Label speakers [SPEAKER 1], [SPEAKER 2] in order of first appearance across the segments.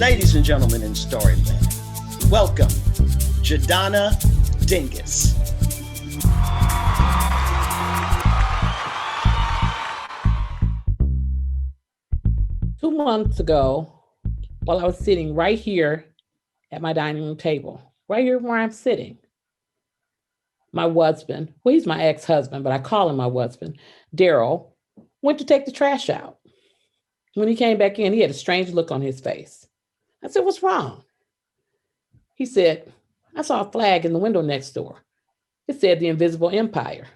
[SPEAKER 1] Ladies and gentlemen in Storyland, welcome Donna Dinges.
[SPEAKER 2] 2 months ago, while I was sitting right here at my dining room table, right here where I'm sitting, my husband, well, he's my ex-husband, but I call him my husband, Daryl, went to take the trash out. When he came back in, he had a strange look on his face. I said, "What's wrong?" He said, "I saw a flag in the window next door. It said the Invisible Empire."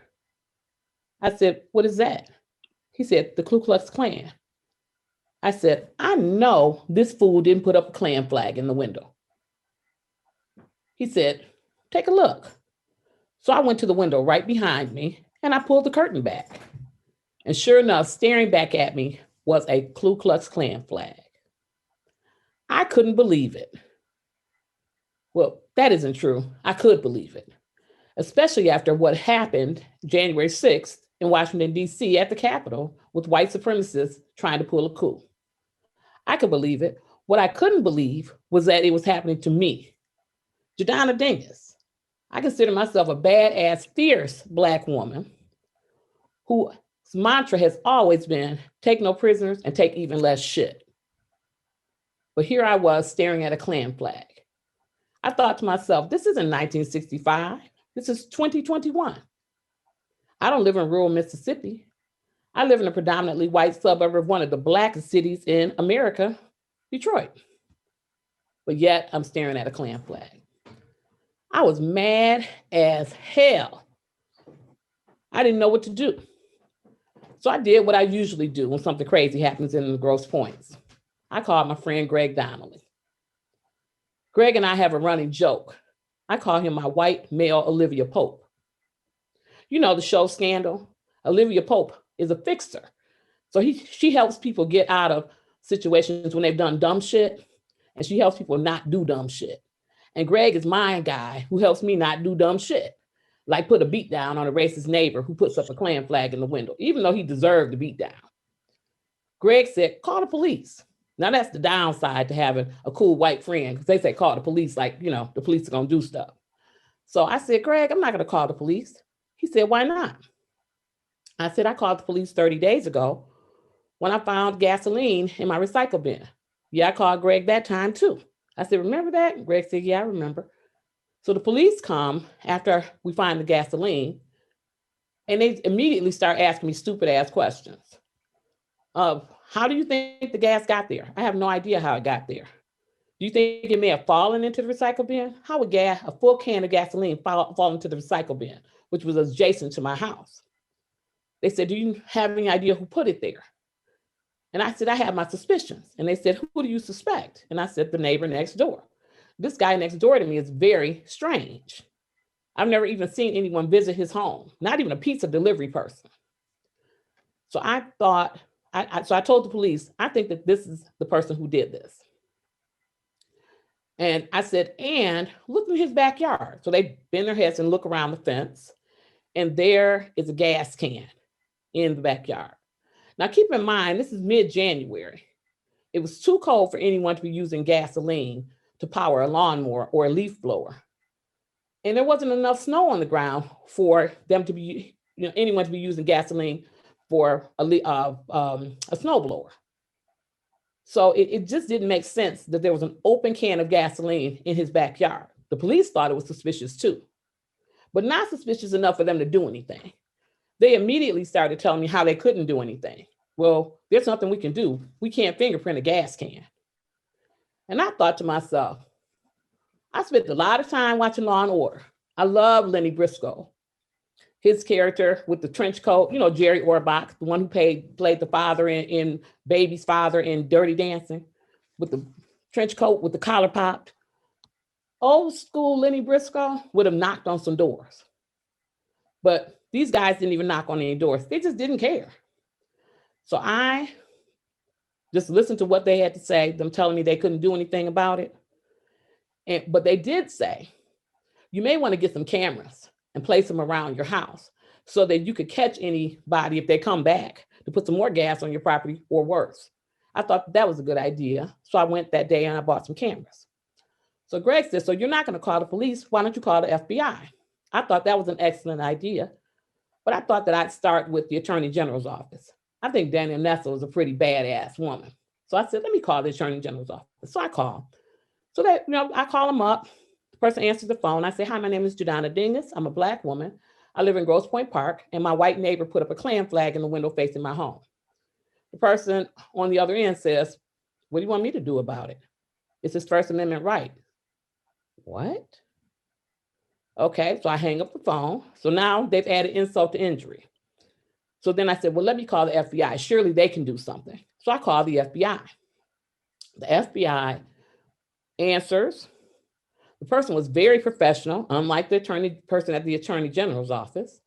[SPEAKER 2] I said, "What is that?" He said, "The Ku Klux Klan." I said, "I know this fool didn't put up a Klan flag in the window." He said, "Take a look." So I went to the window right behind me and I pulled the curtain back. And sure enough, staring back at me was a Ku Klux Klan flag. I couldn't believe it. Well, that isn't true. I could believe it, especially after what happened January 6th in Washington, D.C. at the Capitol with white supremacists trying to pull a coup. I could believe it. What I couldn't believe was that it was happening to me, Donna Dinges. I consider myself a badass, fierce Black woman whose mantra has always been take no prisoners and take even less shit. But here I was staring at a Klan flag. I thought to myself, this isn't 1965. This is 2021. I don't live in rural Mississippi. I live in a predominantly white suburb of one of the blackest cities in America, Detroit. But yet I'm staring at a Klan flag. I was mad as hell. I didn't know what to do. So I did what I usually do when something crazy happens in the Grosse Pointes. I called my friend Greg Donnelly. Greg and I have a running joke. I call him my white male Olivia Pope. You know the show Scandal? Olivia Pope is a fixer. So she helps people get out of situations when they've done dumb shit, and she helps people not do dumb shit. And Greg is my guy who helps me not do dumb shit, like put a beat down on a racist neighbor who puts up a Klan flag in the window, even though he deserved the beat down. Greg said, "Call the police." Now that's the downside to having a cool white friend, because they say call the police like, the police are gonna do stuff. So I said, "Greg, I'm not gonna call the police." He said, "Why not?" I said, "I called the police 30 days ago when I found gasoline in my recycle bin." "Yeah, I called Greg that time too." I said, "Remember that?" Greg said, "Yeah, I remember." So the police come after we find the gasoline, and they immediately start asking me stupid ass questions. How do you think the gas got there? I have no idea how it got there. Do you think it may have fallen into the recycle bin? How would a full can of gasoline fall into the recycle bin, which was adjacent to my house? They said, "Do you have any idea who put it there?" And I said, "I have my suspicions." And they said, "Who do you suspect?" And I said, "The neighbor next door. This guy next door to me is very strange. I've never even seen anyone visit his home, not even a pizza delivery person." So I thought, so I told the police, "I think that this is the person who did this." And I said, "And look in his backyard." So they bend their heads and look around the fence, and there is a gas can in the backyard. Now keep in mind, this is mid-January. It was too cold for anyone to be using gasoline to power a lawnmower or a leaf blower. And there wasn't enough snow on the ground for them to be, anyone to be using gasoline for a snowblower. So it just didn't make sense that there was an open can of gasoline in his backyard. The police thought it was suspicious too, but not suspicious enough for them to do anything. They immediately started telling me how they couldn't do anything. "Well, there's nothing we can do. We can't fingerprint a gas can." And I thought to myself, I spent a lot of time watching Law and Order. I love Lenny Briscoe. His character with the trench coat, Jerry Orbach, the one who played the father in Baby's father in Dirty Dancing, with the trench coat with the collar popped. Old school Lenny Briscoe would have knocked on some doors. But these guys didn't even knock on any doors. They just didn't care. So I just listened to what they had to say, them telling me they couldn't do anything about it. But they did say, "You may want to get some cameras and place them around your house so that you could catch anybody if they come back to put some more gas on your property or worse." I thought that was a good idea. So I went that day and I bought some cameras. So Greg said, so you're not going to call the police. Why don't you call the FBI? I thought that was an excellent idea, but I thought that I'd start with the Attorney General's office. I think Danielle Nessel is a pretty badass woman. So I said, let me call the Attorney General's office. So I called. So that, I call them up. The person answers the phone. I say, hi, my name is Donna Dinges. I'm a Black woman. I live in Grosse Pointe Park, and my white neighbor put up a Klan flag in the window facing my home. The person on the other end says, what do you want me to do about it? It's his First Amendment right. What? Okay, so I hang up the phone. So now they've added insult to injury. So then I said, well, let me call the FBI. Surely they can do something. So I called the FBI. The FBI answers. The person was very professional, unlike the person at the Attorney General's office.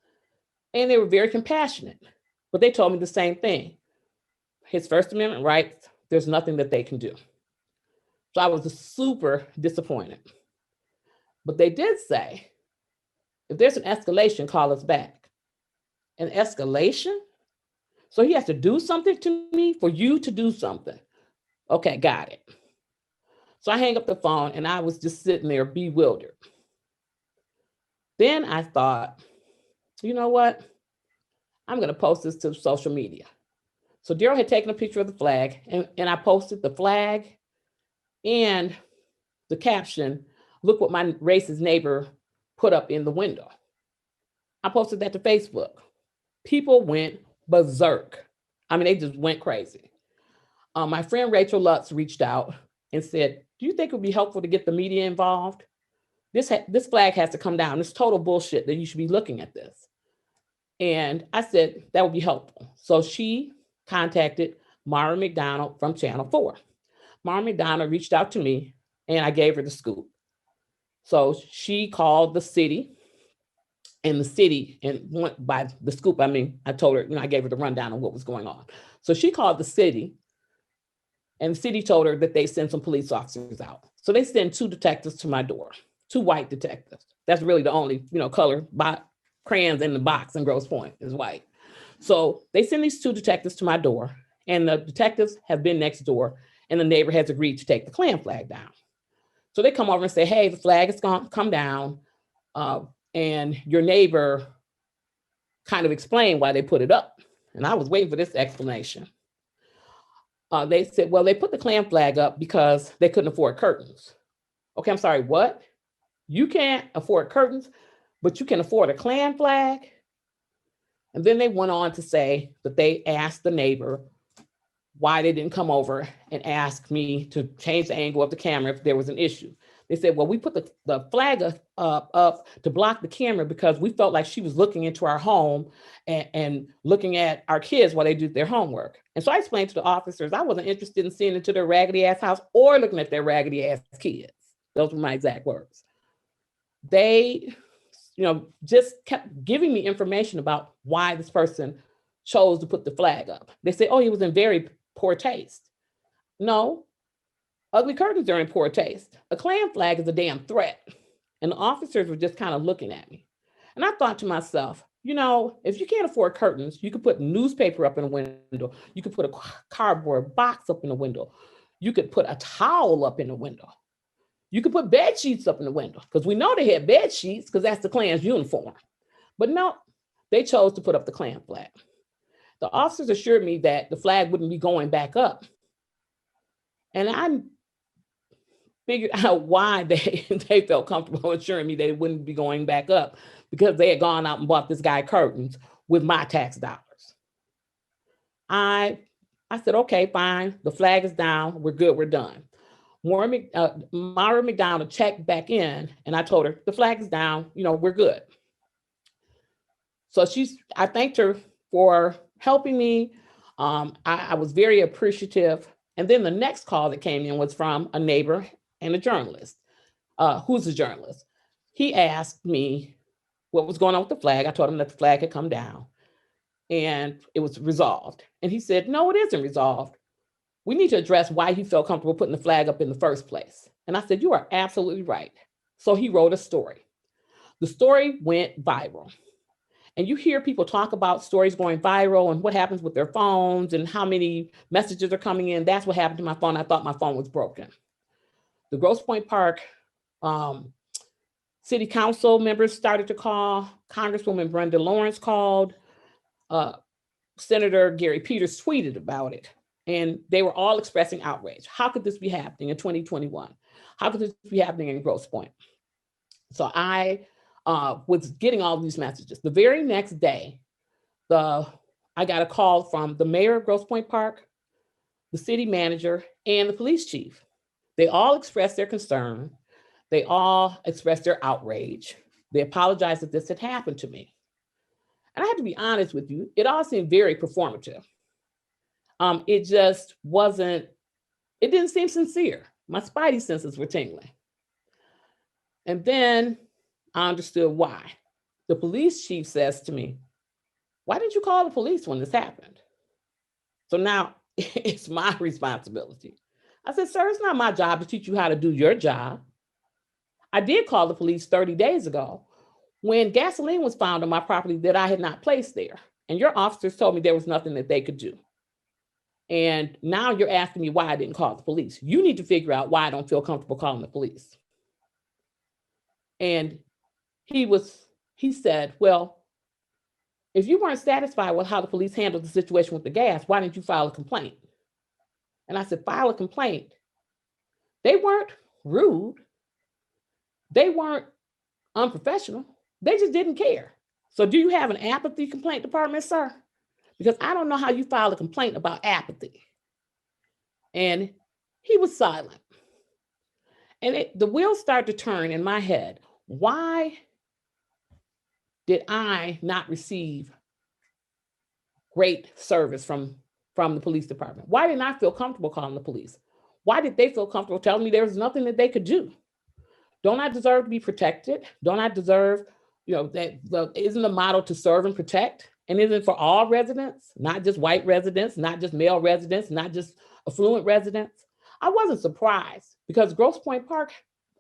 [SPEAKER 2] And they were very compassionate. But they told me the same thing. His First Amendment rights, there's nothing that they can do. So I was super disappointed. But they did say, if there's an escalation, call us back. An escalation? So he has to do something to me for you to do something. Okay, got it. So I hang up the phone and I was just sitting there bewildered. Then I thought, you know what? I'm going to post this to social media. So Daryl had taken a picture of the flag and I posted the flag and the caption, look what my racist neighbor put up in the window. I posted that to Facebook. People went berserk. I mean, they just went crazy. My friend Rachel Lutz reached out and said, do you think it would be helpful to get the media involved? This flag has to come down. It's total bullshit that you should be looking at this. And I said, that would be helpful. So she contacted Mara McDonald from Channel 4. Mara McDonald reached out to me and I gave her the scoop. So she called the city, and the city, and went by the scoop, I mean, I told her, I gave her the rundown of what was going on. So she called the city, and the city told her that they send some police officers out. So they send 2 detectives to my door, 2 white detectives. That's really the only, color crayons in the box in Grosse Pointe is white. So they send these 2 detectives to my door, and the detectives have been next door, and the neighbor has agreed to take the Klan flag down. So they come over and say, hey, the flag is going to come down. And your neighbor kind of explained why they put it up. And I was waiting for this explanation. They said, well, they put the Klan flag up because they couldn't afford curtains. Okay, I'm sorry, what? You can't afford curtains, but you can afford a Klan flag? And then they went on to say that they asked the neighbor why they didn't come over and ask me to change the angle of the camera if there was an issue. They said, well, we put the flag up to block the camera because we felt like she was looking into our home and looking at our kids while they do their homework. And so I explained to the officers, I wasn't interested in seeing into their raggedy ass house or looking at their raggedy ass kids. Those were my exact words. They, just kept giving me information about why this person chose to put the flag up. They said, oh, he was in very poor taste. No. Ugly curtains are in poor taste. A Klan flag is a damn threat. And the officers were just kind of looking at me. And I thought to myself, if you can't afford curtains, you could put newspaper up in a window. You could put a cardboard box up in the window. You could put a towel up in the window. You could put bed sheets up in the window because we know they had bed sheets because that's the Klan's uniform. But no, they chose to put up the Klan flag. The officers assured me that the flag wouldn't be going back up. And I figured out why they felt comfortable assuring me they wouldn't be going back up because they had gone out and bought this guy curtains with my tax dollars. I said, okay, fine. The flag is down. We're good. We're done. Mara McDonald checked back in and I told her the flag is down. We're good. So I thanked her for helping me. I was very appreciative. And then the next call that came in was from a neighbor and a journalist, who's a journalist. He asked me what was going on with the flag. I told him that the flag had come down and it was resolved. And he said, no, it isn't resolved. We need to address why he felt comfortable putting the flag up in the first place. And I said, you are absolutely right. So he wrote a story. The story went viral. and you hear people talk about stories going viral and what happens with their phones and how many messages are coming in. That's what happened to my phone. I thought my phone was broken. The Grosse Pointe Park city council members started to call. Congresswoman Brenda Lawrence called. Senator Gary Peters tweeted about it. And they were all expressing outrage. How could this be happening in 2021? How could this be happening in Grosse Pointe? So I was getting all these messages. The very next day, I got a call from the mayor of Grosse Pointe Park, the city manager, and the police chief. They all expressed their concern. They all expressed their outrage. They apologized that this had happened to me. And I have to be honest with you, it all seemed very performative. It just wasn't, it didn't seem sincere. My spidey senses were tingling. And then I understood why. The police chief says to me, "Why didn't you call the police when this happened?" So now it's my responsibility. I said, "Sir, it's not my job to teach you how to do your job. I did call the police 30 days ago when gasoline was found on my property that I had not placed there. And your officers told me there was nothing that they could do. And now you're asking me why I didn't call the police. You need to figure out why I don't feel comfortable calling the police." And he said, "Well, if you weren't satisfied with how the police handled the situation with the gas, why didn't you file a complaint?" And I said, "File a complaint?" They weren't rude. They weren't unprofessional. They just didn't care. So do you have an apathy complaint department, sir? Because I don't know how you file a complaint about apathy. And he was silent. And the wheels started to turn in my head. Why did I not receive great service from the police department? Why didn't I feel comfortable calling the police? Why did they feel comfortable telling me there was nothing that they could do? Don't I deserve to be protected? Don't I deserve, isn't the motto to serve and protect? And isn't it for all residents, not just white residents, not just male residents, not just affluent residents? I wasn't surprised because Grosse Pointe Park,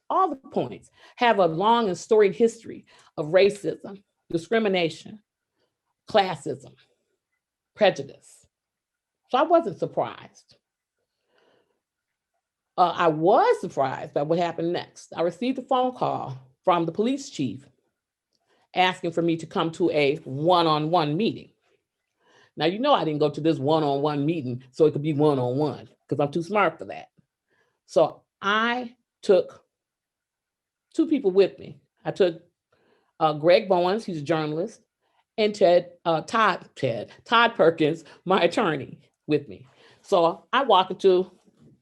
[SPEAKER 2] all the points, have a long and storied history of racism, discrimination, classism, prejudice. So I wasn't surprised. I was surprised by what happened next. I received a phone call from the police chief asking for me to come to a one-on-one meeting. Now, I didn't go to this one-on-one meeting so it could be one-on-one because I'm too smart for that. So I took two people with me. I took Greg Bowens, he's a journalist, and Todd Perkins, my attorney, with me. So I walked into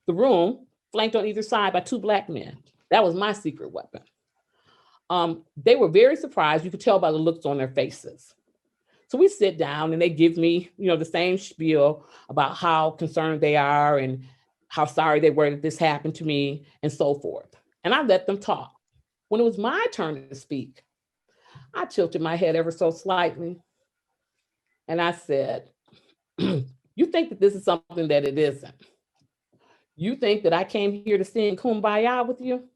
[SPEAKER 2] the room, flanked on either side by two Black men. That was my secret weapon. They were very surprised. You could tell by the looks on their faces. So we sit down and they give me, the same spiel about how concerned they are and how sorry they were that this happened to me and so forth. And I let them talk. When it was my turn to speak, I tilted my head ever so slightly. And I said, "You think that this is something that it isn't? You think that I came here to sing Kumbaya with you?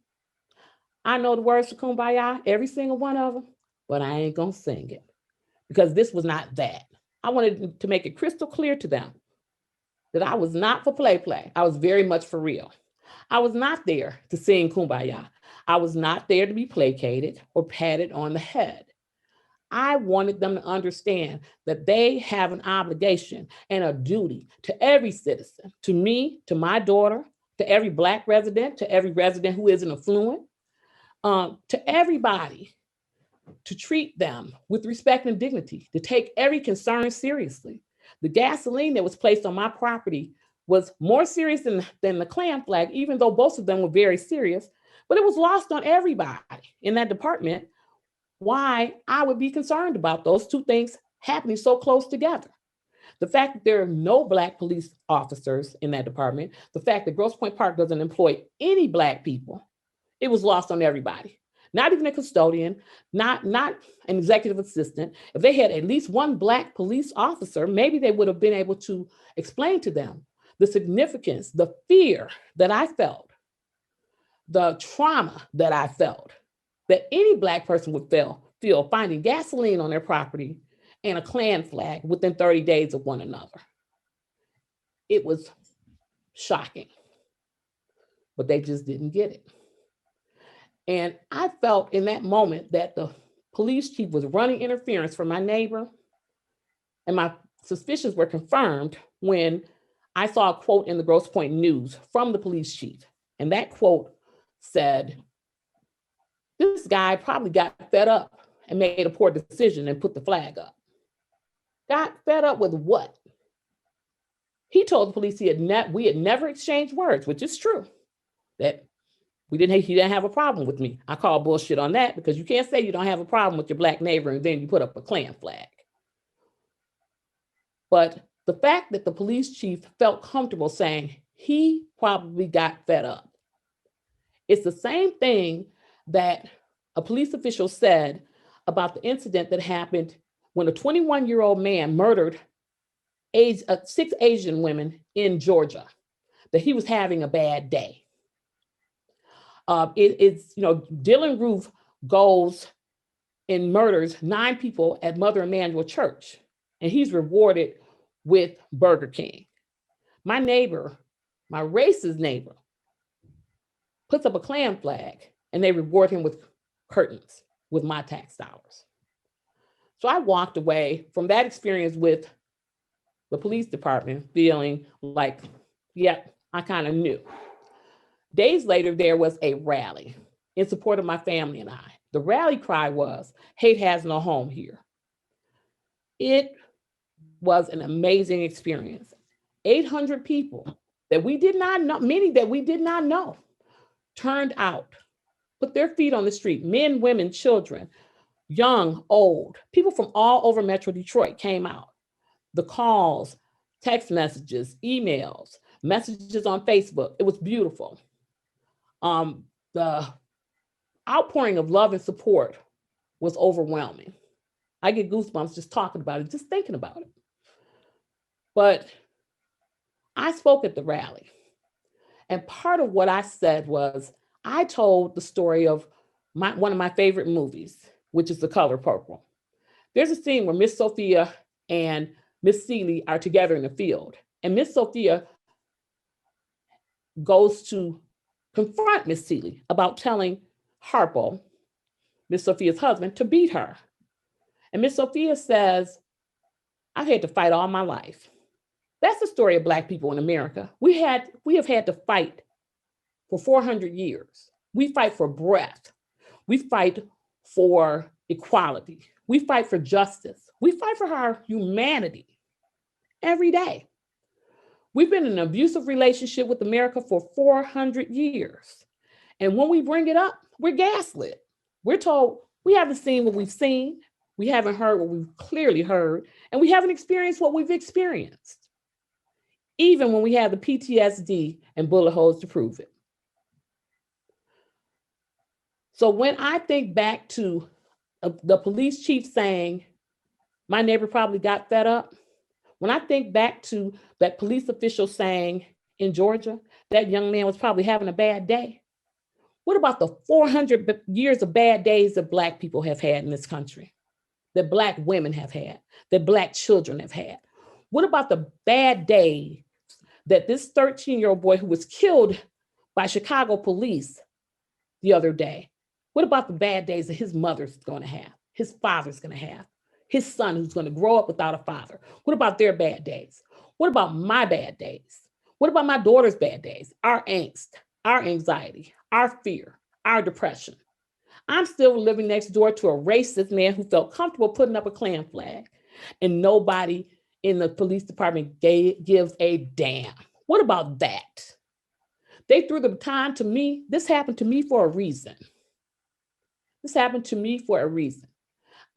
[SPEAKER 2] I know the words to Kumbaya, every single one of them, but I ain't gonna sing it because this was not that. I wanted to make it crystal clear to them that I was not for play. I was very much for real. I was not there to sing Kumbaya. I was not there to be placated or patted on the head. I wanted them to understand that they have an obligation and a duty to every citizen, to me, to my daughter, to every Black resident, to every resident who isn't affluent, to everybody, to treat them with respect and dignity, to take every concern seriously. The gasoline that was placed on my property was more serious than the Klan flag, even though both of them were very serious, but it was lost on everybody in that department why I would be concerned about those two things happening so close together. The fact that there are no Black police officers in that department, the fact that Grosse Pointe Park doesn't employ any Black people, it was lost on everybody. Not even a custodian, not an executive assistant. If they had at least one Black police officer, maybe they would have been able to explain to them the significance, the fear that I felt, the trauma that I felt, that any Black person would feel finding gasoline on their property and a Klan flag within 30 days of one another. It was shocking, but they just didn't get it. And I felt in that moment that the police chief was running interference for my neighbor, and my suspicions were confirmed when I saw a quote in the Grosse Pointe News from the police chief. And that quote said, "This guy probably got fed up and made a poor decision and put the flag up." Got fed up with what? He told the police we had never exchanged words, which is true. That he didn't have a problem with me. I call bullshit on that, because you can't say you don't have a problem with your Black neighbor and then you put up a Klan flag. But the fact that the police chief felt comfortable saying he probably got fed up, it's the same thing that a police official said about the incident that happened when a 21-year-old man murdered 6 Asian women in Georgia, that he was having a bad day. Dylan Roof goes and murders 9 people at Mother Emanuel Church, and he's rewarded with Burger King. My neighbor, my racist neighbor, puts up a Klan flag, and they reward him with curtains with my tax dollars. So I walked away from that experience with the police department feeling like, yeah, I kind of knew. Days later, there was a rally in support of my family and I. The rally cry was, "Hate has no home here." It was an amazing experience. 800 people that we did not know, many that we did not know, turned out, put their feet on the street, men, women, children, young, old, people from all over Metro Detroit came out. The calls, text messages, emails, messages on Facebook, it was beautiful. The outpouring of love and support was overwhelming. I get goosebumps just talking about it, just thinking about it. But I spoke at the rally, and part of what I said was, I told the story of one of my favorite movies, which is The Color Purple. There's a scene where Miss Sophia and Miss Seeley are together in the field, and Miss Sophia goes to confront Miss Seeley about telling Harpo, Miss Sophia's husband, to beat her. And Miss Sophia says, "I've had to fight all my life." That's the story of Black people in America. We have had to fight for 400 years. We fight for breath. We fight for equality. We fight for justice. We fight for our humanity every day. We've been in an abusive relationship with America for 400 years. And when we bring it up, we're gaslit. We're told we haven't seen what we've seen, we haven't heard what we've clearly heard, and we haven't experienced what we've experienced, even when we have the PTSD and bullet holes to prove it. So when I think back to the police chief saying, my neighbor probably got fed up, when I think back to that police official saying in Georgia, that young man was probably having a bad day, what about the 400 years of bad days that Black people have had in this country, that Black women have had, that Black children have had? What about the bad day that this 13-year-old boy who was killed by Chicago police the other day, what about the bad days that his mother's going to have, his father's going to have, his son who's going to grow up without a father? What about their bad days? What about my bad days? What about my daughter's bad days? Our angst, our anxiety, our fear, our depression. I'm still living next door to a racist man who felt comfortable putting up a Klan flag, and nobody in the police department gives a damn. What about that? They threw the baton to me. This happened to me for a reason. This happened to me for a reason.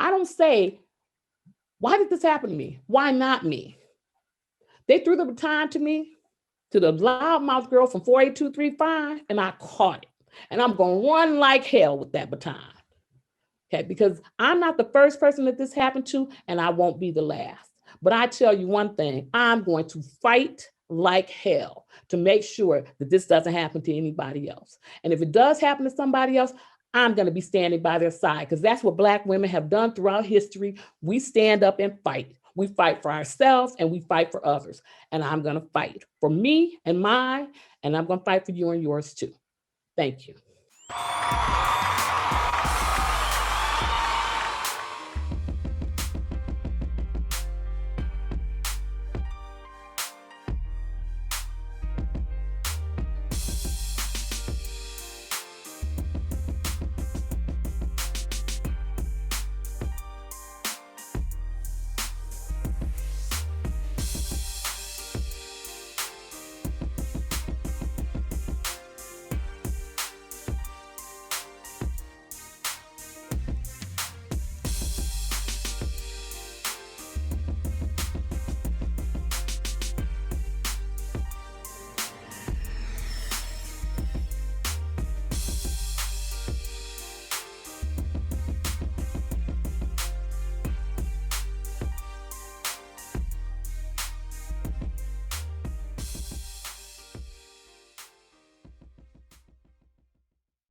[SPEAKER 2] I don't say, why did this happen to me? Why not me? They threw the baton to me, to the loudmouth girl from 48235, and I caught it. And I'm going to run like hell with that baton. Okay, because I'm not the first person that this happened to, and I won't be the last. But I tell you one thing, I'm going to fight like hell to make sure that this doesn't happen to anybody else. And if it does happen to somebody else, I'm going to be standing by their side because that's what Black women have done throughout history. We stand up and fight. We fight for ourselves and we fight for others. And I'm going to fight for me and mine, and I'm going to fight for you and yours too. Thank you.